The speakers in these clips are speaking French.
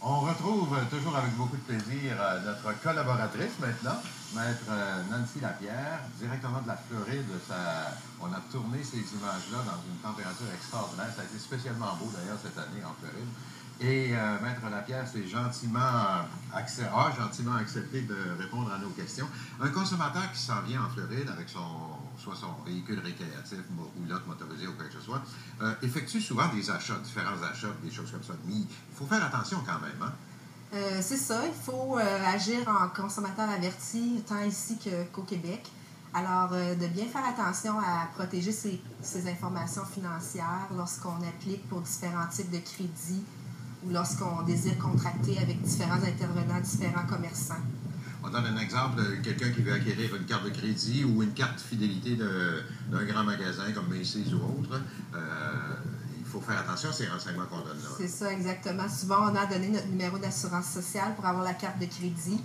On retrouve toujours avec beaucoup de plaisir notre collaboratrice maintenant, Maître Nancy Lapierre, directement de la Floride. On a tourné ces images-là dans une température extraordinaire. Ça a été spécialement beau d'ailleurs cette année en Floride. Et Maître Lapierre s'est gentiment accepté de répondre à nos questions. Un consommateur qui s'en vient en Floride avec soit son véhicule récréatif, roulotte motorisée ou quoi que ce soit, effectue souvent des achats, différents achats, des choses comme ça. Mais il faut faire attention quand même, hein? C'est ça, il faut agir en consommateur averti, tant ici qu'au Québec. Alors, de bien faire attention à protéger ses informations financières lorsqu'on applique pour différents types de crédits ou lorsqu'on désire contracter avec différents intervenants, différents commerçants. On donne un exemple de quelqu'un qui veut acquérir une carte de crédit ou une carte fidélité d'un grand magasin comme Macy's ou autre. Il faut faire attention à ces renseignements qu'on donne là. C'est ça, exactement. Souvent, on a donné notre numéro d'assurance sociale pour avoir la carte de crédit.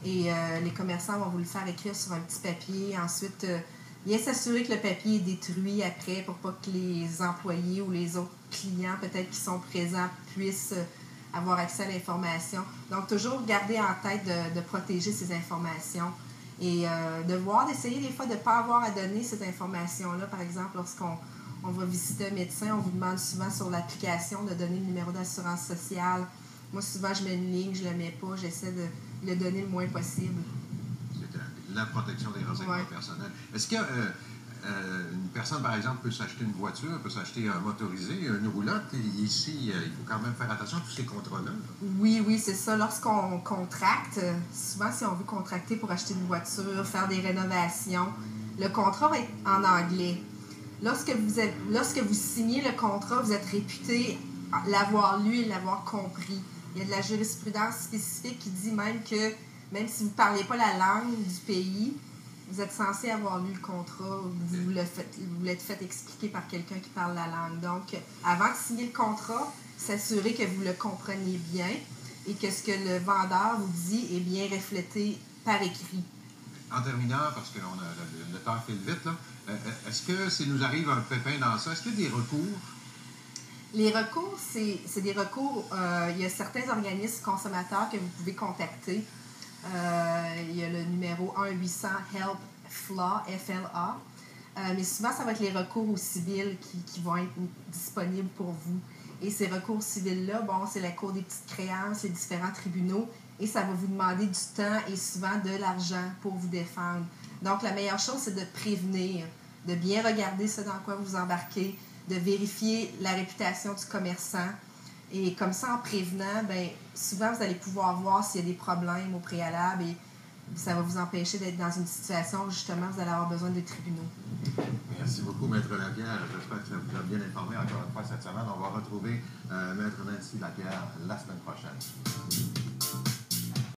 Et les commerçants vont vous le faire écrire sur un petit papier. Ensuite, bien s'assurer que le papier est détruit après pour pas que les employés ou les autres clients, peut-être qui sont présents, puissent avoir accès à l'information. Donc, toujours garder en tête de protéger ces informations et d'essayer des fois de ne pas avoir à donner cette information-là. Par exemple, lorsqu'on va visiter un médecin, on vous demande souvent sur l'application de donner le numéro d'assurance sociale. Moi, souvent, je mets une ligne, je ne le mets pas, j'essaie de le donner le moins possible. C'est la protection des renseignements personnels. Est-ce que une personne, par exemple, peut s'acheter une voiture, peut s'acheter un motorisé, une roulotte? Et ici, il faut quand même faire attention à tous ces contrats-là. Oui, c'est ça. Lorsqu'on contracte, souvent, si on veut contracter pour acheter une voiture, faire des rénovations, le contrat va être en anglais. Lorsque vous signez le contrat, vous êtes réputé l'avoir lu et l'avoir compris. Il y a de la jurisprudence spécifique qui dit même que, même si vous ne parlez pas la langue du pays, vous êtes censé avoir lu le contrat, vous l'êtes fait expliquer par quelqu'un qui parle la langue. Donc, avant de signer le contrat, s'assurer que vous le compreniez bien et que ce que le vendeur vous dit est bien reflété par écrit. En terminant, parce que le temps file vite, là, est-ce que s'il nous arrive un pépin dans ça, est-ce qu'il y a des recours? Les recours, c'est des recours. Il y a certains organismes consommateurs que vous pouvez contacter. Il y a le numéro 1-800-HELP-FLA, F-L-A. Mais souvent, ça va être les recours au civil qui vont être disponibles pour vous. Et ces recours civils-là, c'est la Cour des petites créances, les différents tribunaux, et ça va vous demander du temps et souvent de l'argent pour vous défendre. Donc, la meilleure chose, c'est de prévenir, de bien regarder ce dans quoi vous embarquez, de vérifier la réputation du commerçant. Et comme ça, en prévenant, souvent, vous allez pouvoir voir s'il y a des problèmes au préalable et ça va vous empêcher d'être dans une situation où, justement, vous allez avoir besoin de tribunaux. Merci beaucoup, Maître Lapierre. J'espère que ça vous a bien informé encore une fois cette semaine. On va retrouver Maître Nancy Lapierre la semaine prochaine.